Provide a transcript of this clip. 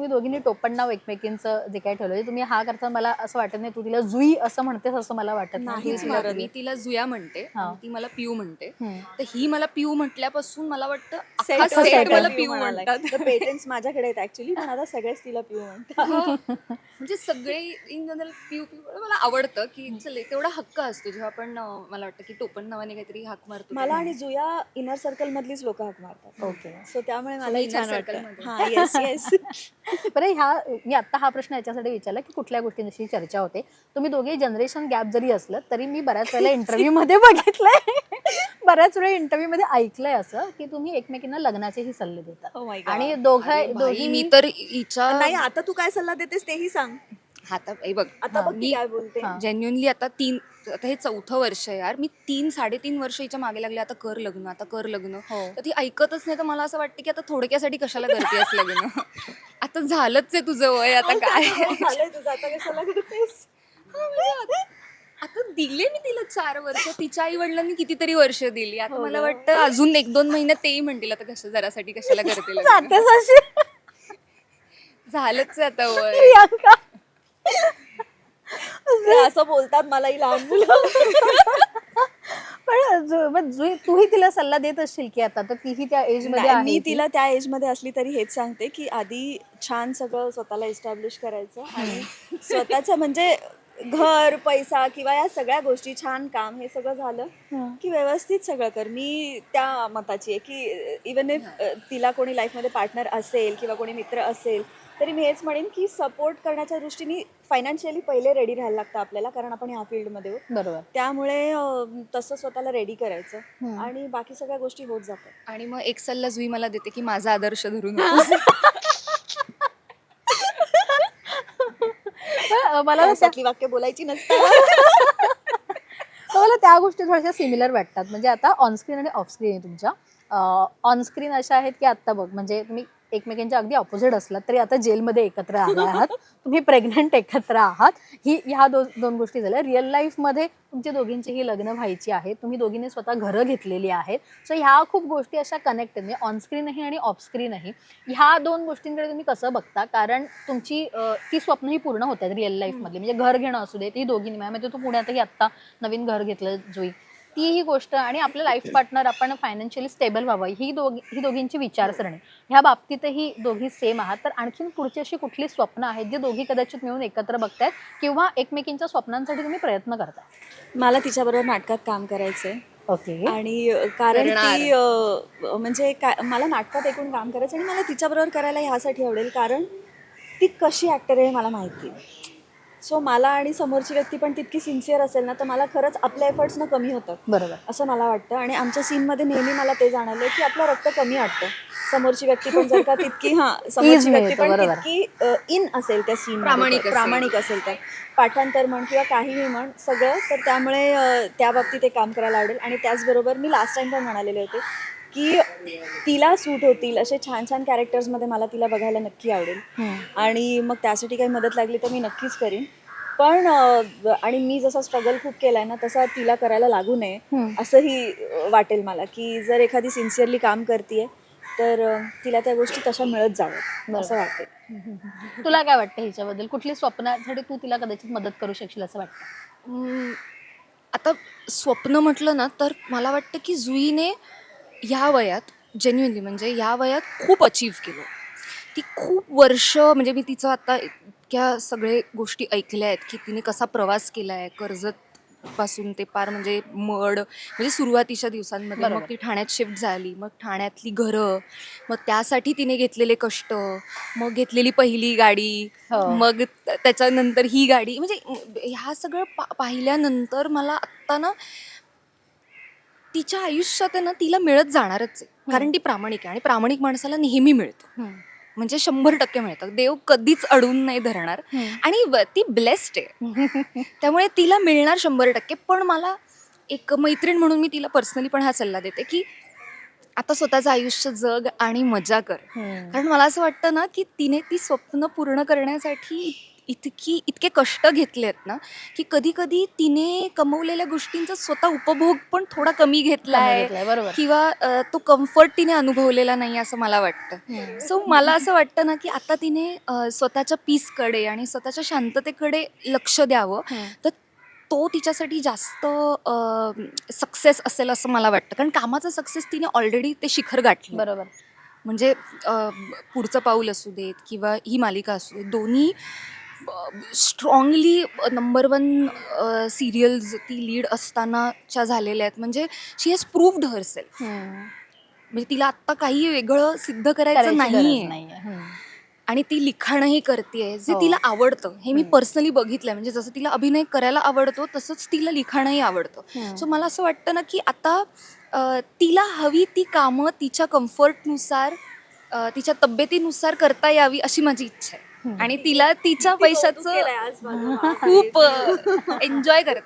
तुम्ही दोघींनी टोपण नाव एकमेकींचं जे काही ठेवलं तुम्ही हा करता मला असं वाटत नाही तू तिला जुई असं म्हणतेस असं मला वाटत नाही. मी तिला जुया म्हणते हा. ती मला पिऊ म्हणते. हम्म. तर ही मला पिऊ म्हटल्यापासून मला वाटतं Set अख्खा set set मला पिऊ पिऊ म्हणालाय. म्हणतात. तर पेटेंट्स माझ्याकडे आहेत ऍक्च्युली, पण आता सगळेच तिला पिऊ म्हणतात. हा. म्हणजे सगळे इन जनरल पिऊ पिऊ मला आवडतं की चल तेवढा हक्क असतो जेव्हा आपण मला वाटतं की टोपण नावाने काहीतरी हाक मारतो. मला आणि जुया इनर सर्कल मधलीच लोक हाक मारतात. ओके. सो त्यामुळे मलाही inner छान circle वाटतं. मध्ये. हा येस येस. बरं मी आता हा प्रश्न याच्यासाठी विचारला की कुठल्या गोष्टींविषयी चर्चा होते. तुम्ही दोघे जनरेशन गॅप जरी असलं तरी मी बऱ्याच वेळेला इंटरव्ह्यू मध्ये बघितलंय बऱ्याच वेळा इंटरव्ह्यू मध्ये ऐकलंय असं की तुम्ही एकमेकींना लग्नाचेही सल्ले देतात Oh my God. आणि भाई, दोघी मी तर हिच्या नाही आता तू काय सल्ला देतेस तेही सांग. आता हे बघ आता बघ ती काय बोलते. हा. जेन्युअनली आता हे 4थं वर्ष आहे यार. मी 3-3.5 वर्ष हिच्या मागे लागले आता कर लग्न आता कर लग्न. हो. तर ती ऐकतच नाही. तर मला असं वाटतं की आता थोडक्यासाठी कशाला करतेस लग्न. आता झालंच आहे तुझं वय आता काय. झालंय तुझं आता कशाला करतेस. हा, म्हणजे आता दिले मी तिला 4 वर्ष. तिच्या आई वडिलांनी कितीतरी वर्ष दिली. आता हो मला गं. वाटतं अजून 1-2 महिन्यात तेही म्हणतील आता जरासाठी कशाला करते लग्न. जातेस अशी झालंच आहे आता वय. प्रियांका ते असं बोलतात मलाही लहान मुलं. पण तूही तिला सल्ला देत असशील की आता तर तीही त्या एज मध्ये नाही, आहे मी ती. तिला त्या एज मध्ये असली तरी हेच सांगते की आधी छान सगळं स्वतःला एस्टॅब्लिश करायचं आणि स्वतःचं म्हणजे घर पैसा किंवा या सगळ्या गोष्टी छान काम हे सगळं झालं की व्यवस्थित सगळं कर. मी त्या मताची आहे की इवन इफ तिला कोणी लाईफमध्ये पार्टनर असेल किंवा कोणी मित्र असेल तरी मी हेच म्हणेन की सपोर्ट करण्याच्या दृष्टीने फायनान्शियली पहिले रेडी राहायला लागतं आपल्याला, कारण आपण ह्या फील्डमध्ये आहोत. बरोबर. त्यामुळे तसं स्वतःला रेडी करायचं आणि बाकी सगळ्या गोष्टी होत जातात. आणि मग एक सल्ला जुई मला देते की माझा आदर्श धरून नकोस. मला ना त्यातली वाक्य बोलायची नसतात. मला त्या गोष्टी थोड्याशा सिमिलर वाटतात. म्हणजे आता ऑनस्क्रीन आणि ऑफस्क्रीन आहे तुमच्या. ऑनस्क्रीन अशा आहेत की आत्ता बघ म्हणजे तुम्ही एकमेकांच्या अगदी ऑपोजिट असलात तरी आता जेलमध्ये एकत्र आला आहात, तुम्ही प्रेग्नंट एकत्र आहात. ह्या दोन गोष्टी झाल्या. रिअल लाईफमध्ये तुमची दोघींचीही लग्न व्हायची आहे, तुम्ही दोघींनी स्वतः घरं घेतलेली आहेत. सो ह्या खूप गोष्टी अशा कनेक्टेड म्हणजे ऑनस्क्रीनही आणि ऑफस्क्रीनही. ह्या 2 गोष्टींकडे तुम्ही कसं बघता? कारण तुमची ती स्वप्नही पूर्ण होत आहेत रिअल लाईफमधली. म्हणजे घर घेणं असू दे ती दोघींनी म्हणजे तू पुण्यातही आत्ता नवीन घर घेतलं जुई, ती गोष्ट आणि आपलं लाईफ पार्टनर आपण फायनान्शियली स्टेबल व्हावं ही दोघींची विचारसरणी. ह्या बाबतीतही दोघी सेम आहात. तर आणखीन पुढची अशी कुठली स्वप्न आहेत जी दोघी कदाचित मिळून एकत्र बघतायत किंवा एकमेकींच्या स्वप्नांसाठी तुम्ही प्रयत्न करताय? मला तिच्याबरोबर नाटकात काम करायचंय. ओके. आणि कारण ती म्हणजे मला नाटकात एकूण काम करायचं आणि मला तिच्याबरोबर करायला ह्यासाठी आवडेल कारण ती कशी ऍक्टर आहे मला माहिती आहे. सो मला आणि समोरची व्यक्ती पण तितकी सिन्सिअर असेल ना तर मला खरंच आपल्या एफर्ट्सनं कमी होतं बरोबर. असं मला वाटतं. आणि आमच्या सीनमध्ये नेहमी मला ते जाणवलं की आपलं रक्त कमी वाटतं. समोरची व्यक्ती पण जर का तितकी समोरची व्यक्ती पण तितकी इन असेल त्या सीन प्रामाणिक असेल तर पाठांतर म्हण किंवा काहीही म्हण सगळं तर त्यामुळे त्या बाबतीत ते काम करायला आवडेल. आणि त्याचबरोबर मी लास्ट टाइम पण म्हणालेले होते की तिला सूट होतील असे छान छान कॅरेक्टर्समध्ये मला तिला बघायला नक्की आवडेल. आणि मग त्यासाठी काही मदत लागली तर मी नक्कीच करीन. पण आणि मी जसा स्ट्रगल खूप केलाय ना तसा तिला करायला लागू नये असंही वाटेल मला की जर एखादी सिन्सिअरली काम करते तर तिला त्या गोष्टी तशा मिळत जाव्यात असं वाटतं. तुला काय वाटतं ह्याच्याबद्दल? कुठली स्वप्नासाठी तू तिला कदाचित मदत करू शकशील असं वाटतं? आता स्वप्न म्हटलं ना तर मला वाटतं की जुईने ह्या वयात जेन्युइनली म्हणजे ह्या वयात खूप अचीव्ह केलं. ती खूप वर्ष म्हणजे मी तिचं आता इतक्या सगळे गोष्टी ऐकल्या आहेत की तिने कसा प्रवास केला आहे कर्जत पासून ते पार म्हणजे म्हणजे सुरुवातीच्या दिवसांमध्ये. मग ती ठाण्यात शिफ्ट झाली, मग ठाण्यातली घरं, मग त्यासाठी तिने घेतलेले कष्ट, मग घेतलेली पहिली गाडी, मग त्याच्यानंतर ही गाडी. म्हणजे ह्या सगळं पाहिल्यानंतर मला आत्ता ना तिच्या आयुष्यात आहे ना तिला मिळत जाणारच आहे कारण ती प्रामाणिक आहे आणि प्रामाणिक माणसाला नेहमी मिळतं. म्हणजे 100% मिळतं. देव कधीच अडवून नाही धरणार आणि ती ब्लेस्ड आहे त्यामुळे तिला मिळणार 100%. पण मला एक मैत्रीण म्हणून मी तिला पर्सनली पण हा सल्ला देते की आता स्वतःचं आयुष्य जग आणि मजा कर. कारण मला असं वाटतं ना की तिने ती स्वप्न पूर्ण करण्यासाठी इतके कष्ट घेतलेत ना की कधी कधी तिने कमवलेल्या गोष्टींचा स्वतः उपभोग पण थोडा कमी घेतलाय घेतलाय, बरोबर. किंवा तो कम्फर्ट तिने अनुभवलेला नाही असं मला वाटतं. सो मला असं वाटतं ना की आता तिने स्वतःच्या पीसकडे आणि स्वतःच्या शांततेकडे लक्ष द्यावं. तर तो तिच्यासाठी जास्त सक्सेस असेल असं मला वाटतं, कारण कामाचा सक्सेस तिने ऑलरेडी ते शिखर गाठलं. बरोबर. म्हणजे पुढचं पाऊल असू देत किंवा ही मालिका असू देत, दोन्ही स्ट्रॉंगली नंबर 1 सिरियल्स ती लीड असतानाच्या झालेल्या आहेत. म्हणजे शी हॅज प्रूव्ड हर सेल्फ. म्हणजे तिला आत्ता काही वेगळं सिद्ध करायचं करायची गरज नाहीये. नाहीये. आणि ती लिखाणही करते जे तिला आवडतं. हे मी पर्सनली बघितलंय. म्हणजे जसं तिला अभिनय करायला आवडतो तसंच तिला लिखाणही आवडतं. सो मला असं वाटतं ना की आता तिला हवी ती कामं तिच्या कम्फर्टनुसार, तिच्या तब्येतीनुसार करता यावी अशी माझी इच्छा आहे. आणि तिला तिच्या पैशाचं केलंय आज माझं. खूप एन्जॉय करता